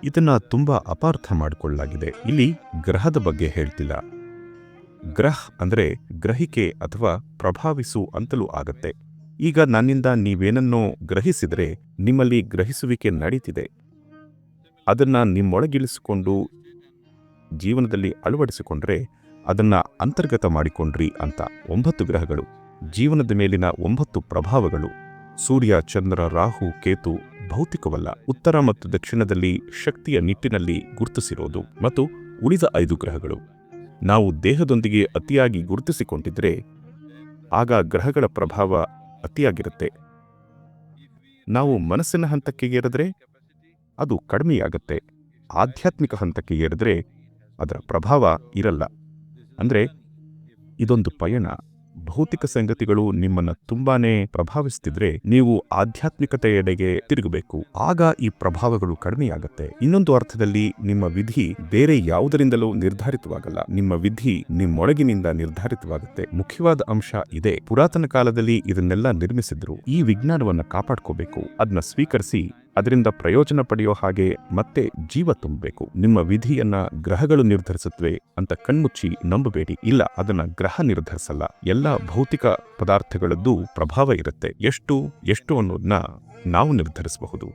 ಇದನ್ನ ತುಂಬಾ ಅಪಾರ್ಥ ಮಾಡಿಕೊಳ್ಳಲಾಗಿದೆ. ಇಲ್ಲಿ ಗ್ರಹದ ಬಗ್ಗೆ ಹೇಳ್ತಿಲ್ಲ. ಗ್ರಹ ಅಂದ್ರೆ ಗ್ರಹಿಕೆ ಅಥವಾ ಪ್ರಭಾವಿಸು ಅಂತಲೂ ಆಗತ್ತೆ. ಈಗ ನನ್ನಿಂದ ನೀವೇನನ್ನೋ ಗ್ರಹಿಸಿದರೆ ನಿಮ್ಮಲ್ಲಿ ಗ್ರಹಿಸುವಿಕೆ ನಡೀತಿದೆ. ಅದನ್ನ ನಿಮ್ಮೊಳಗಿಳಿಸಿಕೊಂಡು ಜೀವನದಲ್ಲಿ ಅಳವಡಿಸಿಕೊಂಡ್ರೆ ಅದನ್ನ ಅಂತರ್ಗತ ಮಾಡಿಕೊಂಡ್ರಿ ಅಂತ. 9 ಗ್ರಹಗಳು, ಜೀವನದ ಮೇಲಿನ 9 ಪ್ರಭಾವಗಳು. ಸೂರ್ಯ, ಚಂದ್ರ, ರಾಹು, ಕೇತು ಭೌತಿಕವಲ್ಲ. ಉತ್ತರ ಮತ್ತು ದಕ್ಷಿಣದಲ್ಲಿ ಶಕ್ತಿಯ ನಿಟ್ಟಿನಲ್ಲಿ ಗುರುತಿಸಿರೋದು. ಮತ್ತು ಉಳಿದ 5 ಗ್ರಹಗಳು ನಾವು ದೇಹದೊಂದಿಗೆ ಅತಿಯಾಗಿ ಗುರುತಿಸಿಕೊಂಡಿದ್ರೆ ಆಗ ಗ್ರಹಗಳ ಪ್ರಭಾವ ಅತಿಯಾಗಿರುತ್ತೆ. ನಾವು ಮನಸ್ಸಿನ ಹಂತಕ್ಕೆ ಏರಿದ್ರೆ ಅದು ಕಡಿಮೆಯಾಗತ್ತೆ. ಆಧ್ಯಾತ್ಮಿಕ ಹಂತಕ್ಕೆ ಏರಿದ್ರೆ ಅದರ ಪ್ರಭಾವ ಇರಲ್ಲ. ಅಂದ್ರೆ ಇದೊಂದು ಪಯಣ. ಭೌತಿಕ ಸಂಗತಿಗಳು ನಿಮ್ಮನ್ನ ತುಂಬಾನೇ ಪ್ರಭಾವಿಸ್ತಿದ್ರೆ ನೀವು ಆಧ್ಯಾತ್ಮಿಕತೆಯೆಡೆಗೆ ತಿರುಗಬೇಕು. ಆಗ ಈ ಪ್ರಭಾವಗಳು ಕಡಿಮೆಯಾಗತ್ತೆ. ಇನ್ನೊಂದು ಅರ್ಥದಲ್ಲಿ ನಿಮ್ಮ ವಿಧಿ ಬೇರೆ ಯಾವುದರಿಂದಲೂ ನಿರ್ಧಾರಿತವಾಗಲ್ಲ. ನಿಮ್ಮ ವಿಧಿ ನಿಮ್ಮೊಳಗಿನಿಂದ ನಿರ್ಧಾರಿತವಾಗುತ್ತೆ. ಮುಖ್ಯವಾದ ಅಂಶ ಇದೆ. ಪುರಾತನ ಕಾಲದಲ್ಲಿ ಇದನ್ನೆಲ್ಲ ನಿರ್ಮಿಸಿದ್ರು. ಈ ವಿಜ್ಞಾನವನ್ನ ಕಾಪಾಡ್ಕೋಬೇಕು. ಅದನ್ನ ಸ್ವೀಕರಿಸಿ ಅದರಿಂದ ಪ್ರಯೋಜನ ಪಡೆಯೋ ಹಾಗೆ ಮತ್ತೆ ಜೀವ ತುಂಬಬೇಕು. ನಿಮ್ಮ ವಿಧಿಯನ್ನ ಗ್ರಹಗಳು ನಿರ್ಧರಿಸುತ್ತವೆ ಅಂತ ಕಣ್ಮುಚ್ಚಿ ನಂಬಬೇಡಿ. ಇಲ್ಲ, ಅದನ್ನ ಗ್ರಹ ನಿರ್ಧರಿಸಲ್ಲ. ಎಲ್ಲ ಭೌತಿಕ ಪದಾರ್ಥಗಳದ್ದು ಪ್ರಭಾವ ಇರುತ್ತೆ. ಎಷ್ಟು ಅನ್ನೋದನ್ನ ನಾವು ನಿರ್ಧರಿಸಬಹುದು.